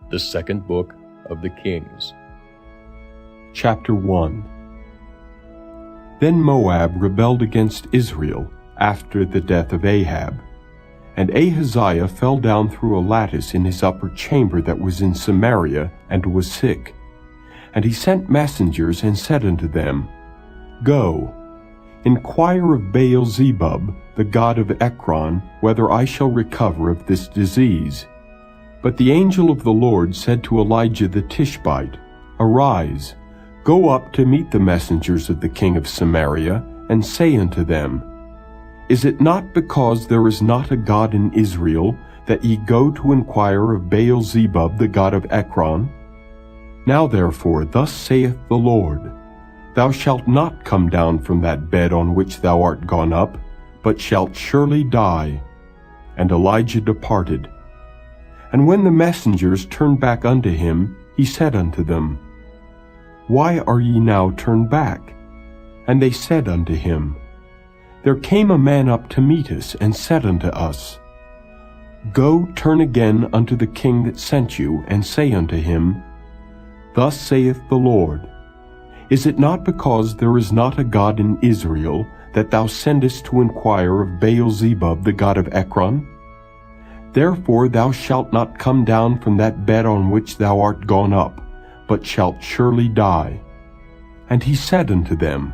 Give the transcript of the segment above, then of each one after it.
The second book of the Kings. Chapter 1. Then Moab rebelled against Israel after the death of Ahab. And Ahaziah fell down through a lattice in his upper chamber that was in Samaria, and was sick. And he sent messengers, and said unto them, Go, inquire of Baal-zebub, the god of Ekron, whether I shall recover of this disease. But the angel of the Lord said to Elijah the Tishbite, Arise, go up to meet the messengers of the king of Samaria, and say unto them, Is it not because there is not a God in Israel, that ye go to inquire of Baal-zebub, the god of Ekron? Now therefore thus saith the Lord, Thou shalt not come down from that bed on which thou art gone up, but shalt surely die. And Elijah departed. And when the messengers turned back unto him, he said unto them, Why are ye now turned back? And they said unto him, There came a man up to meet us, and said unto us, Go, turn again unto the king that sent you, and say unto him, Thus saith the Lord, Is it not because there is not a God in Israel, that thou sendest to inquire of Baal-zebub, the god of Ekron? Therefore thou shalt not come down from that bed on which thou art gone up, but shalt surely die. And he said unto them,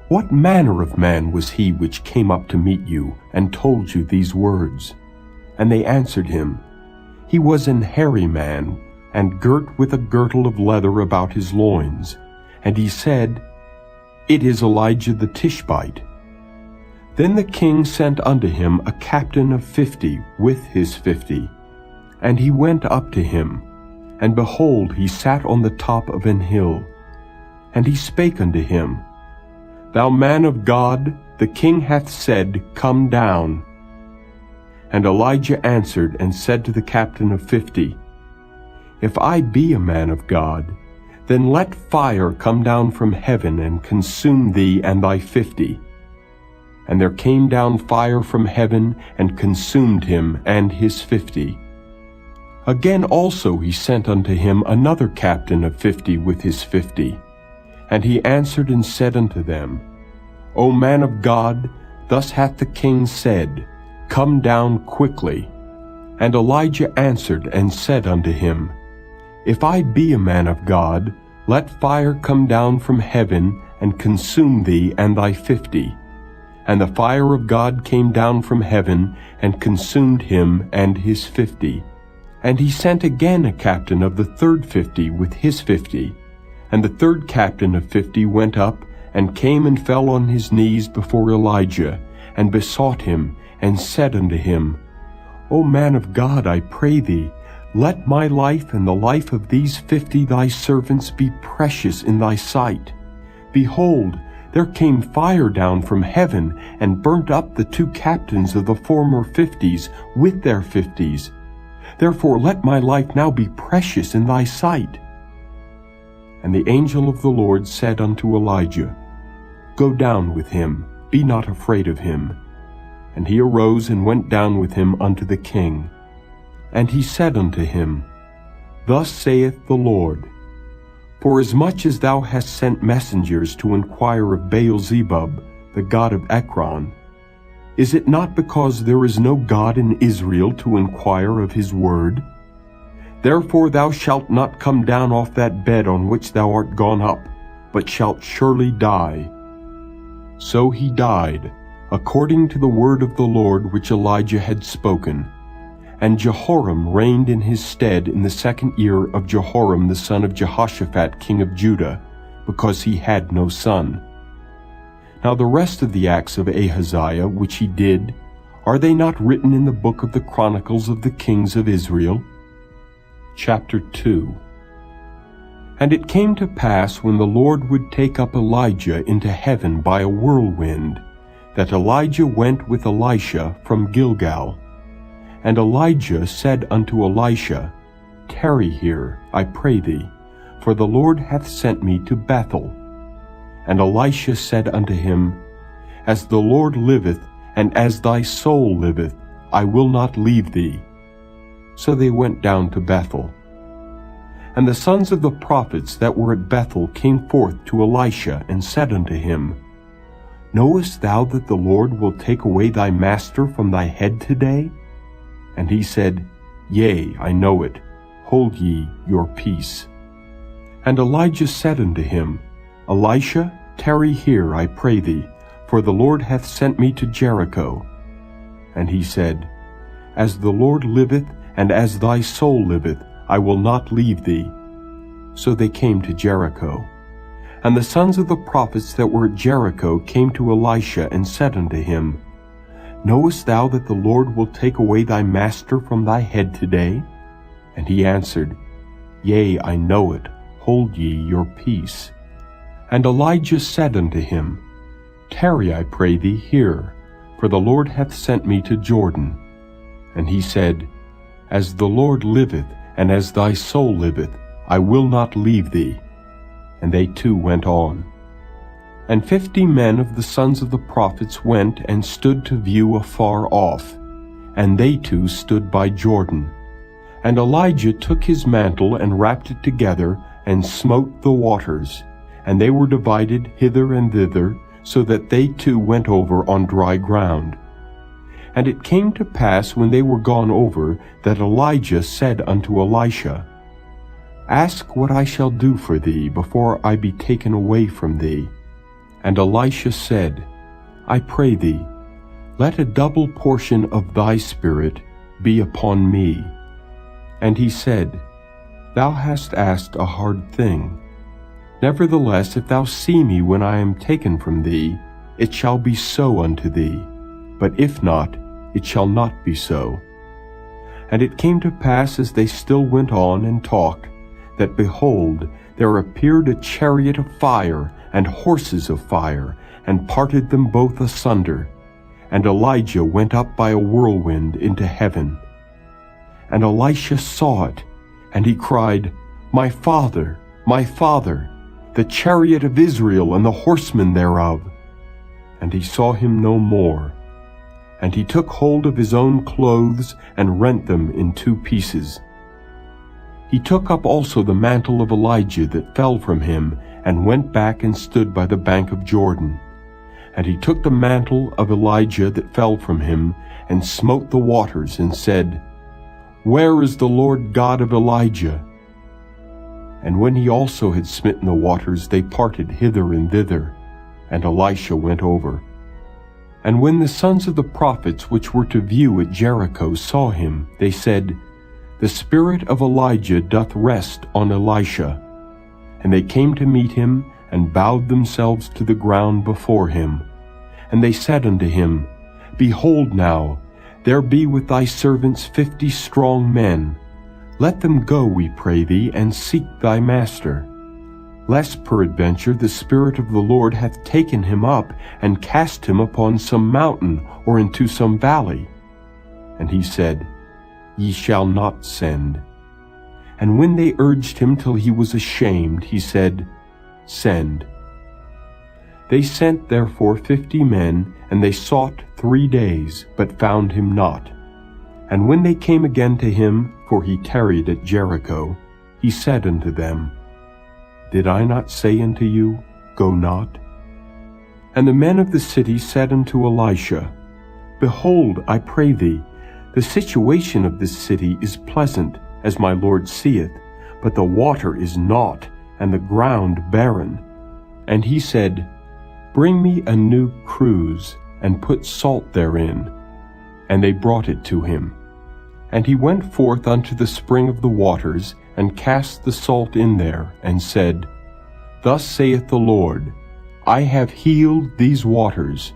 What manner of man was he which came up to meet you, and told you these words? And they answered him, He was an hairy man, and girt with a girdle of leather about his loins. And he said, It is Elijah the Tishbite. Then the king sent unto him a captain of 50 with his 50. And he went up to him, and behold, he sat on the top of an hill. And he spake unto him, Thou man of God, the king hath said, Come down. And Elijah answered and said to the captain of 50, If I be a man of God, then let fire come down from heaven and consume thee and thy 50. And there came down fire from heaven and consumed him and his 50. Again also he sent unto him another captain of 50 with his 50. And he answered and said unto them, O man of God, thus hath the king said, Come down quickly. And Elijah answered and said unto him, If I be a man of God, let fire come down from heaven and consume thee and thy 50. And the fire of God came down from heaven and consumed him and his 50. And he sent again a captain of the third 50 with his 50. And the third captain of 50 went up and came and fell on his knees before Elijah, and besought him, and said unto him, O man of God, I pray thee, let my life and the life of these 50 thy servants be precious in thy sight. Behold, there came fire down from heaven, and burnt up the 2 captains of the former 50s with their 50s. Therefore let my life now be precious in thy sight. And the angel of the Lord said unto Elijah, Go down with him, be not afraid of him. And he arose and went down with him unto the king. And he said unto him, Thus saith the Lord, Forasmuch as thou hast sent messengers to inquire of Baal-zebub, the god of Ekron, is it not because there is no God in Israel to inquire of his word? Therefore thou shalt not come down off that bed on which thou art gone up, but shalt surely die. So he died, according to the word of the Lord which Elijah had spoken. And Jehoram reigned in his stead in the 2nd year of Jehoram the son of Jehoshaphat king of Judah, because he had no son. Now the rest of the acts of Ahaziah which he did, are they not written in the book of the Chronicles of the kings of Israel? Chapter 2. And it came to pass, when the Lord would take up Elijah into heaven by a whirlwind, that Elijah went with Elisha from Gilgal. And Elijah said unto Elisha, Tarry here, I pray thee, for the Lord hath sent me to Bethel. And Elisha said unto him, As the Lord liveth, and as thy soul liveth, I will not leave thee. So they went down to Bethel. And the sons of the prophets that were at Bethel came forth to Elisha, and said unto him, Knowest thou that the Lord will take away thy master from thy head today? And he said, Yea, I know it. Hold ye your peace. And Elijah said unto him, Elisha, tarry here, I pray thee, for the Lord hath sent me to Jericho. And he said, As the Lord liveth, and as thy soul liveth, I will not leave thee. So they came to Jericho. And the sons of the prophets that were at Jericho came to Elisha, and said unto him, Knowest thou that the Lord will take away thy master from thy head today? And he answered, Yea, I know it. Hold ye your peace. And Elijah said unto him, Tarry, I pray thee, here, for the Lord hath sent me to Jordan. And he said, As the Lord liveth, and as thy soul liveth, I will not leave thee. And they two went on. And 50 men of the sons of the prophets went and stood to view afar off, and they two stood by Jordan. And Elijah took his mantle and wrapped it together, and smote the waters, and they were divided hither and thither, so that they two went over on dry ground. And it came to pass, when they were gone over, that Elijah said unto Elisha, Ask what I shall do for thee before I be taken away from thee. And Elisha said, I pray thee, let a double portion of thy spirit be upon me. And he said, Thou hast asked a hard thing. Nevertheless, if thou see me when I am taken from thee, it shall be so unto thee. But if not, it shall not be so. And it came to pass, as they still went on and talked, that behold, there appeared a chariot of fire and horses of fire, and parted them both asunder. And Elijah went up by a whirlwind into heaven. And Elisha saw it, and he cried, My father, the chariot of Israel and the horsemen thereof. And he saw him no more. And he took hold of his own clothes, and rent them in 2 pieces. He took up also the mantle of Elijah that fell from him, and went back and stood by the bank of Jordan. And he took the mantle of Elijah that fell from him, and smote the waters, and said, Where is the Lord God of Elijah? And when he also had smitten the waters, they parted hither and thither, and Elisha went over. And when the sons of the prophets which were to view at Jericho saw him, they said, The spirit of Elijah doth rest on Elisha. And they came to meet him, and bowed themselves to the ground before him. And they said unto him, Behold now, there be with thy servants 50 strong men. Let them go, we pray thee, and seek thy master. Lest peradventure the Spirit of the Lord hath taken him up, and cast him upon some mountain, or into some valley. And he said, Ye shall not send. And when they urged him till he was ashamed, he said, Send. They sent therefore 50 men, and they sought 3 days, but found him not. And when they came again to him, for he tarried at Jericho, he said unto them, Did I not say unto you, Go not? And the men of the city said unto Elisha, Behold, I pray thee, the situation of this city is pleasant, as my Lord seeth, but the water is naught, and the ground barren. And he said, Bring me a new cruse, and put salt therein. And they brought it to him. And he went forth unto the spring of the waters, and cast the salt in there, and said, Thus saith the Lord, I have healed these waters.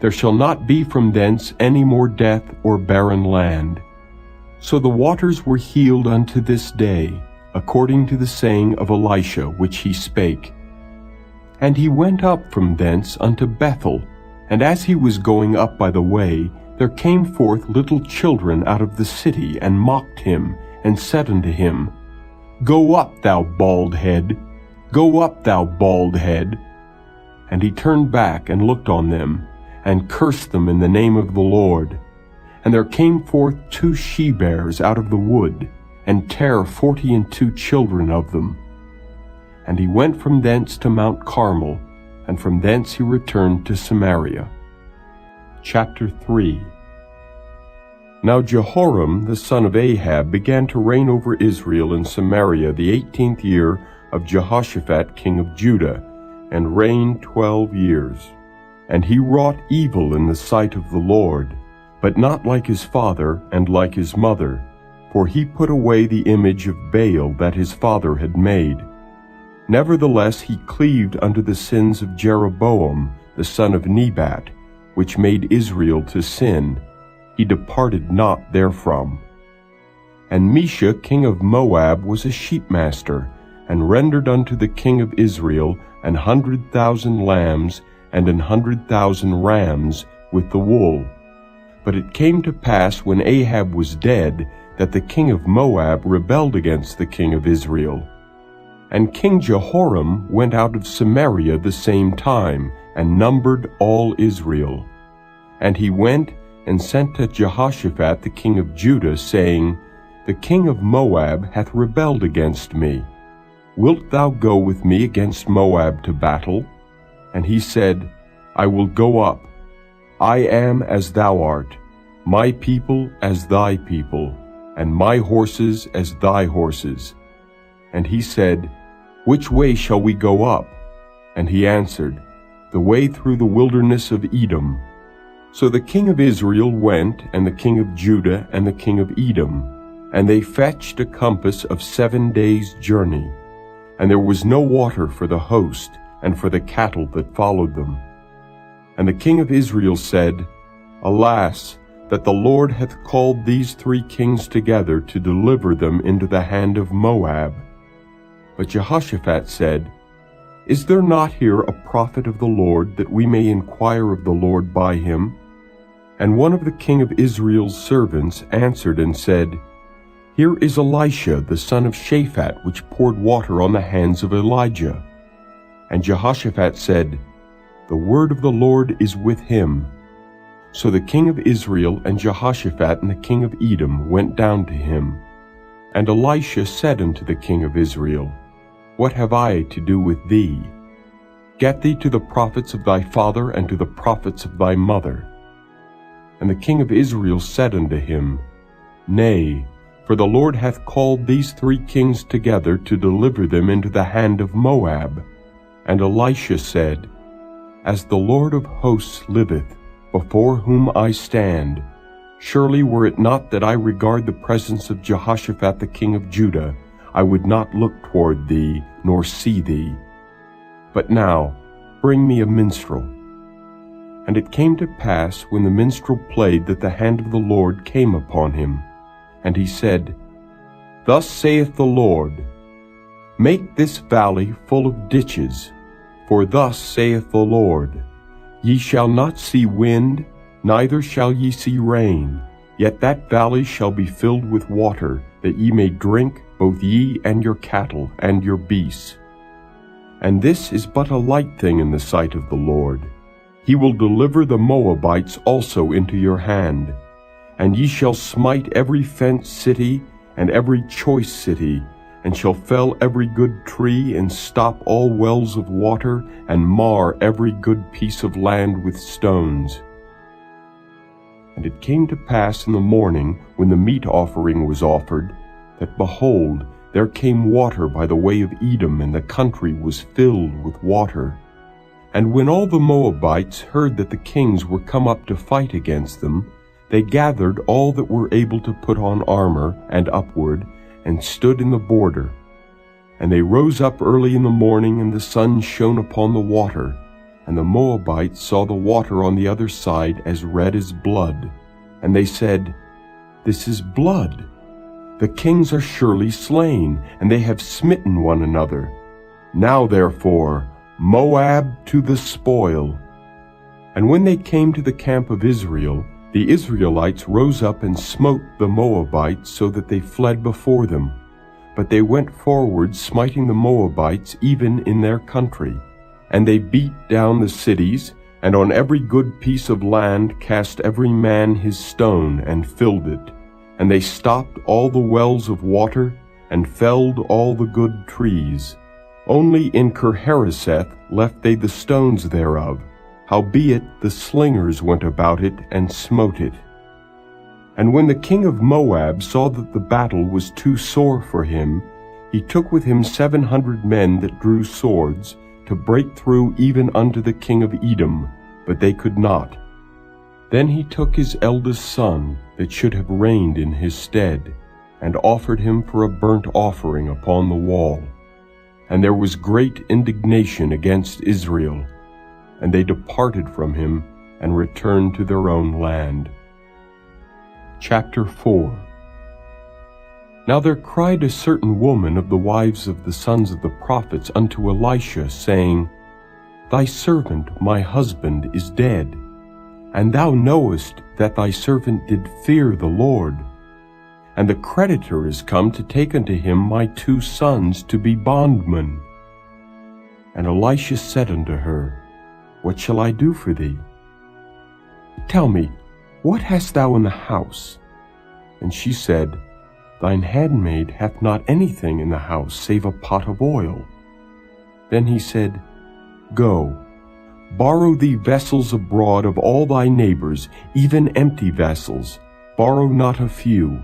There shall not be from thence any more death or barren land. So the waters were healed unto this day, according to the saying of Elisha which he spake. And he went up from thence unto Bethel, and as he was going up by the way, there came forth little children out of the city, and mocked him, and said unto him, Go up, thou bald head! Go up, thou bald head! And he turned back and looked on them, and cursed them in the name of the Lord. And there came forth 2 she-bears out of the wood, and tear 42 children of them. And he went from thence to Mount Carmel, and from thence he returned to Samaria. Chapter 3. Now Jehoram the son of Ahab began to reign over Israel in Samaria the 18th year of Jehoshaphat king of Judah, and reigned 12 years. And he wrought evil in the sight of the Lord, but not like his father and like his mother, for he put away the image of Baal that his father had made. Nevertheless he cleaved unto the sins of Jeroboam the son of Nebat, which made Israel to sin. He departed not therefrom. And Mesha king of Moab was a sheepmaster, and rendered unto the king of Israel 100,000 lambs and 100,000 rams with the wool. But it came to pass, when Ahab was dead, that the king of Moab rebelled against the king of Israel. And King Jehoram went out of Samaria the same time, and numbered all Israel. And he went and sent to Jehoshaphat the king of Judah, saying, The king of Moab hath rebelled against me. Wilt thou go with me against Moab to battle? And he said, I will go up. I am as thou art, my people as thy people, and my horses as thy horses. And he said, Which way shall we go up? And he answered, The way through the wilderness of Edom. So the king of Israel went, and the king of Judah, and the king of Edom, and they fetched a compass of 7 days' journey. And there was no water for the host, and for the cattle that followed them. And the king of Israel said, Alas, that the Lord hath called these 3 kings together to deliver them into the hand of Moab. But Jehoshaphat said, Is there not here a prophet of the Lord, that we may inquire of the Lord by him? And one of the king of Israel's servants answered and said, Here is Elisha the son of Shaphat, which poured water on the hands of Elijah. And Jehoshaphat said, The word of the Lord is with him. So the king of Israel and Jehoshaphat and the king of Edom went down to him. And Elisha said unto the king of Israel, What have I to do with thee? Get thee to the prophets of thy father and to the prophets of thy mother. And the king of Israel said unto him, Nay, for the Lord hath called these 3 kings together to deliver them into the hand of Moab. And Elisha said, As the Lord of hosts liveth, before whom I stand, surely were it not that I regard the presence of Jehoshaphat the king of Judah, I would not look toward thee, nor see thee. But now bring me a minstrel. And it came to pass, when the minstrel played, that the hand of the Lord came upon him. And he said, Thus saith the Lord, Make this valley full of ditches. For thus saith the Lord, Ye shall not see wind, neither shall ye see rain, yet that valley shall be filled with water, that ye may drink, both ye and your cattle and your beasts. And this is but a light thing in the sight of the Lord. He will deliver the Moabites also into your hand. And ye shall smite every fenced city and every choice city, and shall fell every good tree, and stop all wells of water, and mar every good piece of land with stones. And it came to pass in the morning, when the meat offering was offered, that, behold, there came water by the way of Edom, and the country was filled with water. And when all the Moabites heard that the kings were come up to fight against them, they gathered all that were able to put on armor, and upward, and stood in the border. And they rose up early in the morning, and the sun shone upon the water. And the Moabites saw the water on the other side as red as blood. And they said, This is blood. The kings are surely slain, and they have smitten one another. Now therefore, Moab to the spoil. And when they came to the camp of Israel, the Israelites rose up and smote the Moabites, so that they fled before them. But they went forward, smiting the Moabites even in their country. And they beat down the cities, and on every good piece of land cast every man his stone, and filled it. And they stopped all the wells of water, and felled all the good trees. Only in Kirharaseth left they the stones thereof, howbeit the slingers went about it, and smote it. And when the king of Moab saw that the battle was too sore for him, he took with him 700 men that drew swords, to break through even unto the king of Edom, but they could not. Then he took his eldest son, that should have reigned in his stead, and offered him for a burnt offering upon the wall. And there was great indignation against Israel, and they departed from him, and returned to their own land. Chapter 4. Now there cried a certain woman of the wives of the sons of the prophets unto Elisha, saying, Thy servant my husband is dead, and thou knowest that thy servant did fear the Lord. And the creditor is come to take unto him my 2 sons to be bondmen. And Elisha said unto her, What shall I do for thee? Tell me, what hast thou in the house? And she said, Thine handmaid hath not anything in the house save a pot of oil. Then he said, Go, borrow thee vessels abroad of all thy neighbors, even empty vessels, borrow not a few.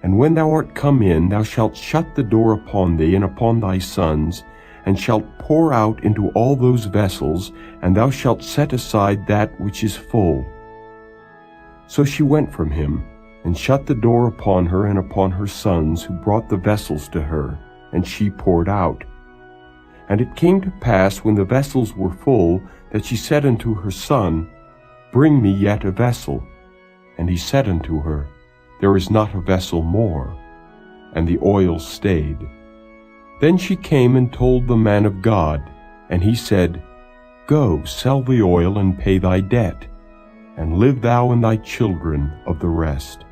And when thou art come in, thou shalt shut the door upon thee and upon thy sons, and shalt pour out into all those vessels, and thou shalt set aside that which is full. So she went from him, and shut the door upon her and upon her sons, who brought the vessels to her, and she poured out. And it came to pass, when the vessels were full, that she said unto her son, Bring me yet a vessel. And he said unto her, There is not a vessel more. And the oil stayed. Then she came and told the man of God, and he said, Go, sell the oil, and pay thy debt, and live thou and thy children of the rest.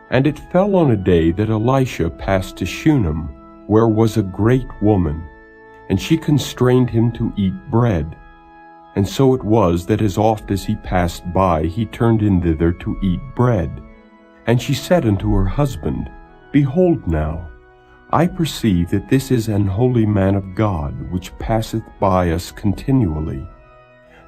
And it fell on a day that Elisha passed to Shunem, where was a great woman, and she constrained him to eat bread. And so it was that as oft as he passed by, he turned in thither to eat bread. And she said unto her husband, Behold now, I perceive that this is an holy man of God, which passeth by us continually.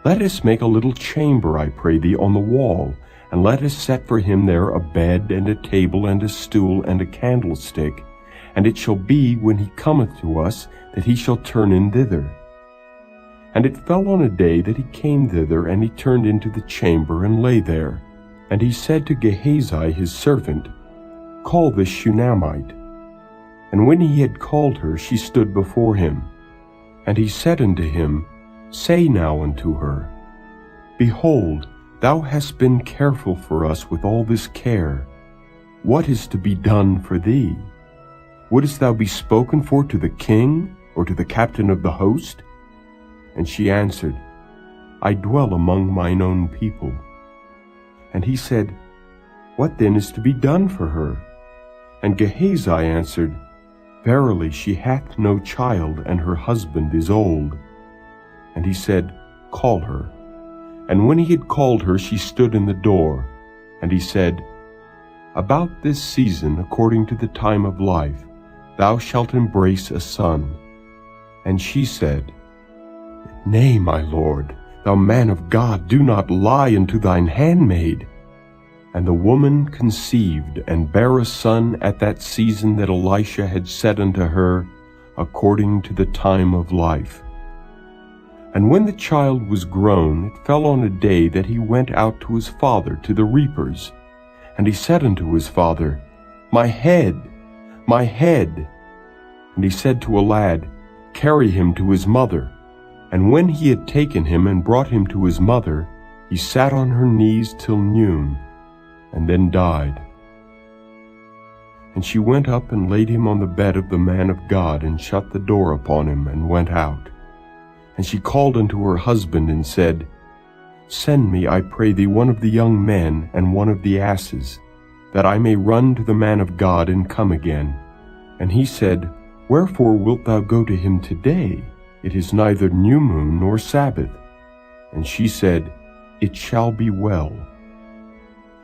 Let us make a little chamber, I pray thee, on the wall, and let us set for him there a bed, and a table, and a stool, and a candlestick. And it shall be, when he cometh to us, that he shall turn in thither. And it fell on a day that he came thither, and he turned into the chamber, and lay there. And he said to Gehazi his servant, Call this Shunammite. And when he had called her, she stood before him. And he said unto him, Say now unto her, Behold, thou hast been careful for us with all this care. What is to be done for thee? Wouldest thou be spoken for to the king, or to the captain of the host? And she answered, I dwell among mine own people. And he said, What then is to be done for her? And Gehazi answered, Verily she hath no child, and her husband is old. And he said, Call her. And when he had called her, she stood in the door. And he said, About this season, according to the time of life, thou shalt embrace a son. And she said, Nay, my lord, thou man of God, do not lie unto thine handmaid. And the woman conceived, and bare a son at that season that Elisha had said unto her, according to the time of life. And when the child was grown, it fell on a day that he went out to his father to the reapers. And he said unto his father, My head, my head. And he said to a lad, Carry him to his mother. And when he had taken him and brought him to his mother, he sat on her knees till noon, and then died. And she went up and laid him on the bed of the man of God, and shut the door upon him, and went out. And she called unto her husband, and said, Send me, I pray thee, one of the young men, and one of the asses, that I may run to the man of God, and come again. And he said, Wherefore wilt thou go to him today? It is neither new moon nor Sabbath. And she said, It shall be well.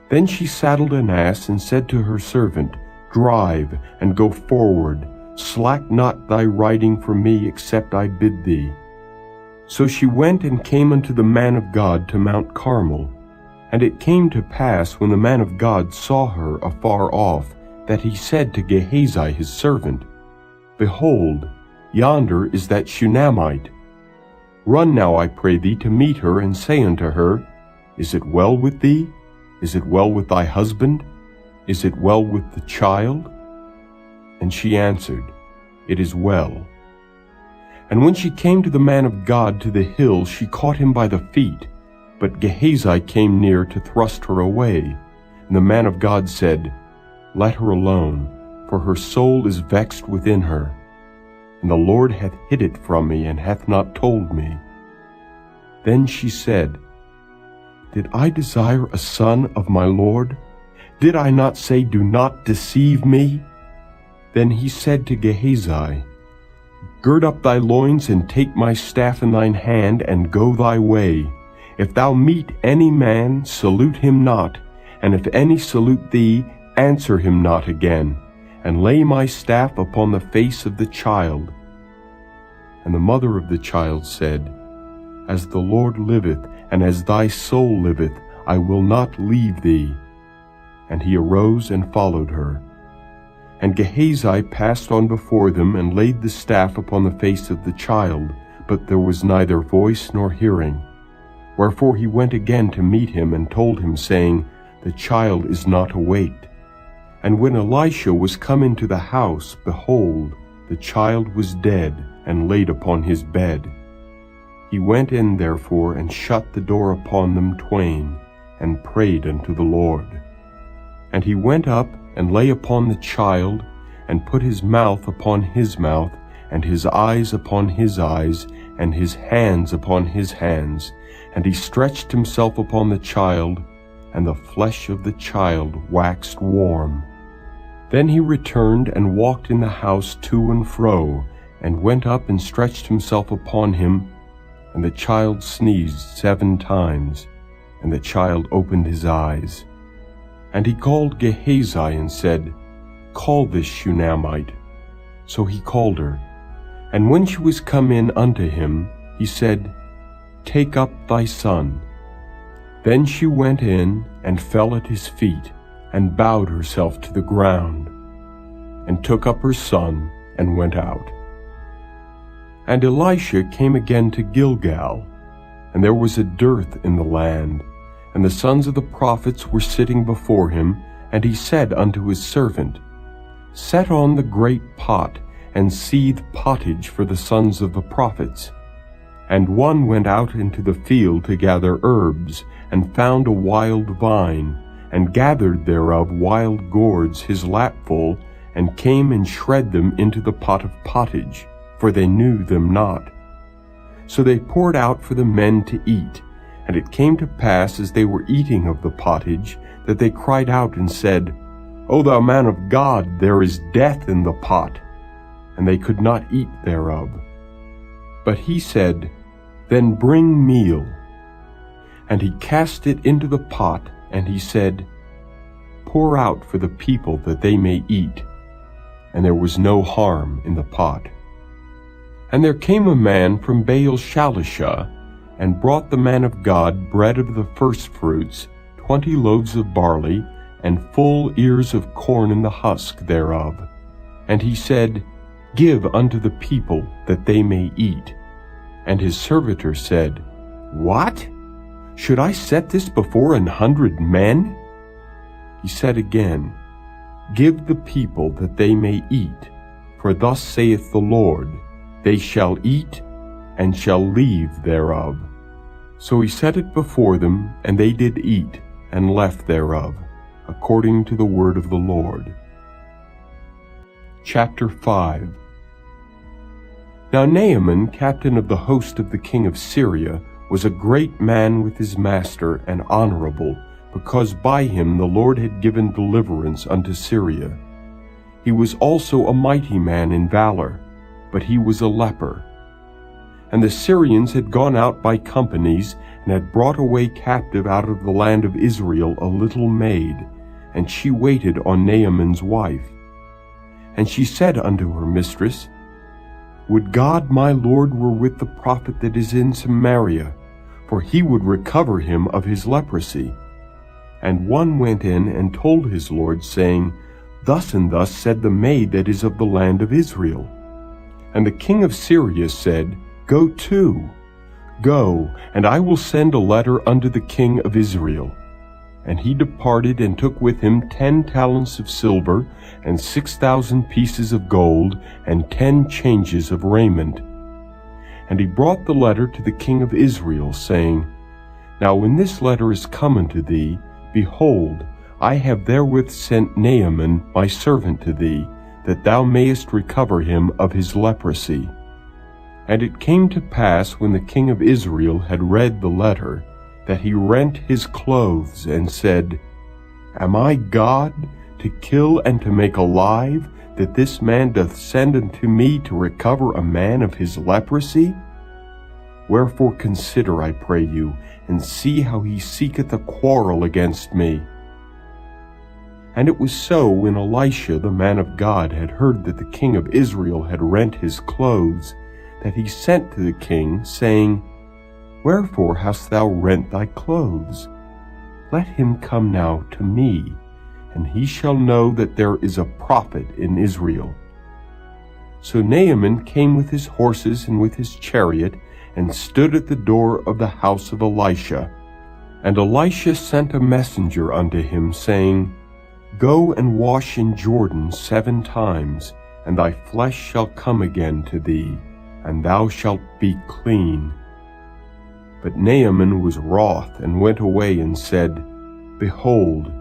Then she saddled an ass and said to her servant, Drive, and go forward. Slack not thy riding for me, except I bid thee. So she went and came unto the man of God to Mount Carmel. And it came to pass, when the man of God saw her afar off, that he said to Gehazi his servant, Behold, yonder is that Shunammite. Run now, I pray thee, to meet her, and say unto her, Is it well with thee? Is it well with thy husband? Is it well with the child? And she answered, It is well. And when she came to the man of God to the hill, she caught him by the feet. But Gehazi came near to thrust her away. And the man of God said, Let her alone, for her soul is vexed within her. And the Lord hath hid it from me, and hath not told me. Then she said, Did I desire a son of my Lord? Did I not say, Do not deceive me? Then he said to Gehazi, Gird up thy loins, and take my staff in thine hand, and go thy way. If thou meet any man, salute him not, and if any salute thee, answer him not again, and lay my staff upon the face of the child. And the mother of the child said, As the Lord liveth, and as thy soul liveth, I will not leave thee. And he arose and followed her. And Gehazi passed on before them, and laid the staff upon the face of the child, but there was neither voice nor hearing. Wherefore he went again to meet him, and told him, saying, The child is not awaked. And when Elisha was come into the house, behold, the child was dead, and laid upon his bed. He went in therefore, and shut the door upon them twain, and prayed unto the Lord. And he went up, and lay upon the child, and put his mouth upon his mouth, and his eyes upon his eyes, and his hands upon his hands. And he stretched himself upon the child, and the flesh of the child waxed warm. Then he returned and walked in the house to and fro, and went up and stretched himself upon him. And the child sneezed 7 times, and the child opened his eyes. And he called Gehazi and said, Call this Shunammite. So he called her. And when she was come in unto him, he said, Take up thy son. Then she went in, and fell at his feet, and bowed herself to the ground, and took up her son, and went out. And Elisha came again to Gilgal, and there was a dearth in the land, and the sons of the prophets were sitting before him, and he said unto his servant, Set on the great pot, and seethe pottage for the sons of the prophets. And one went out into the field to gather herbs, and found a wild vine, and gathered thereof wild gourds his lapful, and came and shred them into the pot of pottage, for they knew them not. So they poured out for the men to eat. And it came to pass, as they were eating of the pottage, that they cried out and said, O thou man of God, there is death in the pot. And they could not eat thereof. But he said, Then bring meal. And he cast it into the pot, and he said, Pour out for the people that they may eat. And there was no harm in the pot. And there came a man from Baal-Shalishah, and brought the man of God bread of the firstfruits, 20 loaves of barley, and full ears of corn in the husk thereof. And he said, Give unto the people, that they may eat. And his servitor said, What? Should I set this before 100 men? He said again, Give the people, that they may eat. For thus saith the Lord, They shall eat, and shall leave thereof. So he set it before them, and they did eat, and left thereof, according to the word of the Lord. Chapter 5. Now Naaman, captain of the host of the king of Syria, was a great man with his master, and honorable, because by him the Lord had given deliverance unto Syria. He was also a mighty man in valor, but he was a leper. And the Syrians had gone out by companies, and had brought away captive out of the land of Israel a little maid, and she waited on Naaman's wife. And she said unto her mistress, Would God my Lord were with the prophet that is in Samaria, for he would recover him of his leprosy. And one went in and told his lord, saying, Thus and thus said the maid that is of the land of Israel. And the king of Syria said, Go to. Go, and I will send a letter unto the king of Israel. And he departed and took with him 10 talents of silver, and 6,000 pieces of gold, and 10 changes of raiment. And he brought the letter to the king of Israel, saying, Now when this letter is come unto thee, behold, I have therewith sent Naaman my servant to thee, that thou mayest recover him of his leprosy. And it came to pass, when the king of Israel had read the letter, that he rent his clothes, and said, Am I God, to kill and to make alive, that this man doth send unto me to recover a man of his leprosy? Wherefore consider, I pray you, and see how he seeketh a quarrel against me. And it was so, when Elisha the man of God had heard that the king of Israel had rent his clothes, that he sent to the king, saying, Wherefore hast thou rent thy clothes? Let him come now to me, and he shall know that there is a prophet in Israel. So Naaman came with his horses and with his chariot, and stood at the door of the house of Elisha. And Elisha sent a messenger unto him, saying, Go and wash in Jordan 7 times, and thy flesh shall come again to thee, and thou shalt be clean. But Naaman was wroth, and went away, and said, Behold,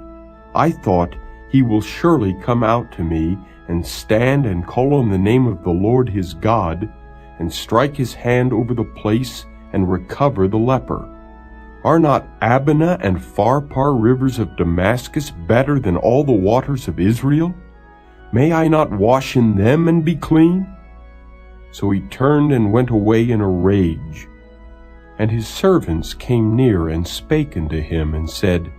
I thought, he will surely come out to me, and stand and call on the name of the Lord his God, and strike his hand over the place, and recover the leper. Are not Abana and Pharpar rivers of Damascus better than all the waters of Israel? May I not wash in them and be clean? So he turned and went away in a rage. And his servants came near and spake unto him, and said,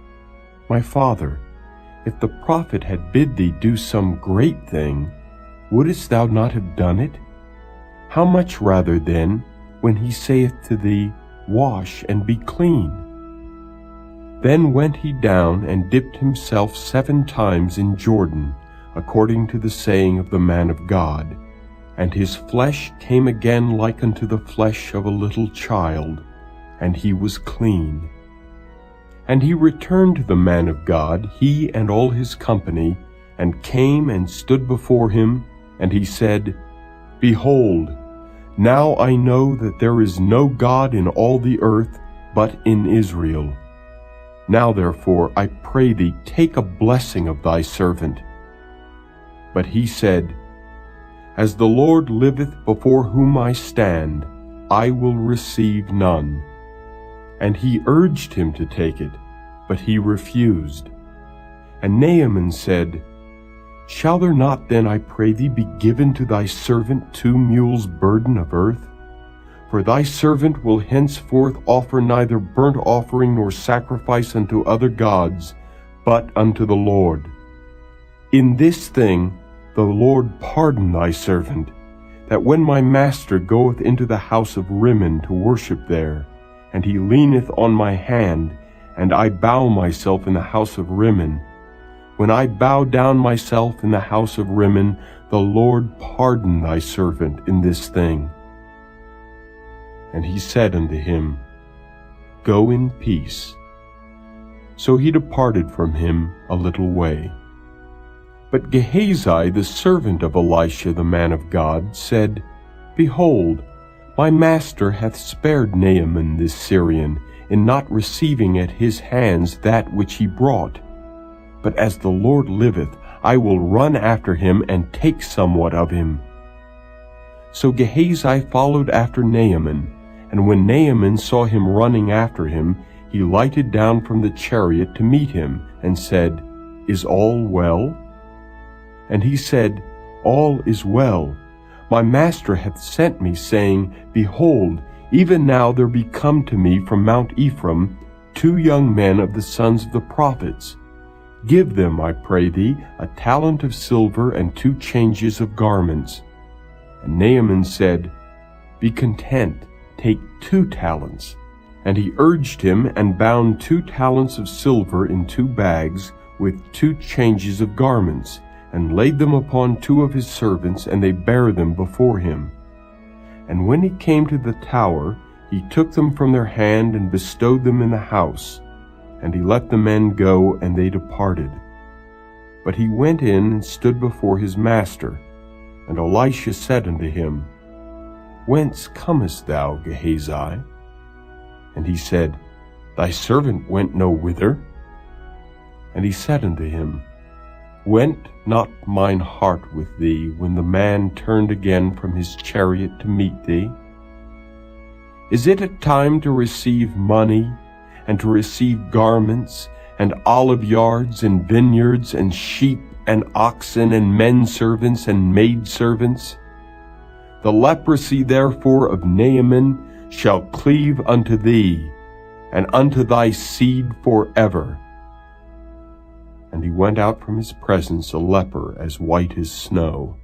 My father, if the prophet had bid thee do some great thing, wouldest thou not have done it? How much rather then, when he saith to thee, Wash and be clean? Then went he down and dipped himself 7 times in Jordan, according to the saying of the man of God. And his flesh came again like unto the flesh of a little child, and he was clean. And he returned to the man of God, he and all his company, and came and stood before him, and he said, Behold, now I know that there is no God in all the earth but in Israel. Now therefore, I pray thee, take a blessing of thy servant. But he said, As the Lord liveth before whom I stand, I will receive none. And he urged him to take it, but he refused. And Naaman said, Shall there not then, I pray thee, be given to thy servant 2 mules' burden of earth? For thy servant will henceforth offer neither burnt offering nor sacrifice unto other gods, but unto the Lord. In this thing the Lord pardon thy servant, that when my master goeth into the house of Rimmon to worship there, and he leaneth on my hand, and I bow myself in the house of Rimmon, when I bow down myself in the house of Rimmon, the Lord pardon thy servant in this thing. And he said unto him, Go in peace. So he departed from him a little way. But Gehazi, the servant of Elisha the man of God, said, Behold, my master hath spared Naaman this Syrian, in not receiving at his hands that which he brought. But as the Lord liveth, I will run after him and take somewhat of him. So Gehazi followed after Naaman, and when Naaman saw him running after him, he lighted down from the chariot to meet him, and said, Is all well? And he said, All is well, My master hath sent me, saying, Behold, even now there be come to me from Mount Ephraim 2 young men of the sons of the prophets. Give them, I pray thee, a talent of silver and 2 changes of garments. And Naaman said, Be content, take 2 talents. And he urged him, and bound 2 talents of silver in 2 bags, with 2 changes of garments, and laid them upon 2 of his servants, and they bare them before him. And when he came to the tower, he took them from their hand, and bestowed them in the house. And he let the men go, and they departed. But he went in and stood before his master. And Elisha said unto him, Whence comest thou, Gehazi? And he said, Thy servant went no whither. And he said unto him, Went not mine heart with thee, when the man turned again from his chariot to meet thee? Is it a time to receive money, and to receive garments, and olive yards, and vineyards, and sheep, and oxen, and men servants, and maid servants? The leprosy therefore of Naaman shall cleave unto thee, and unto thy seed forever. And he went out from his presence a leper as white as snow.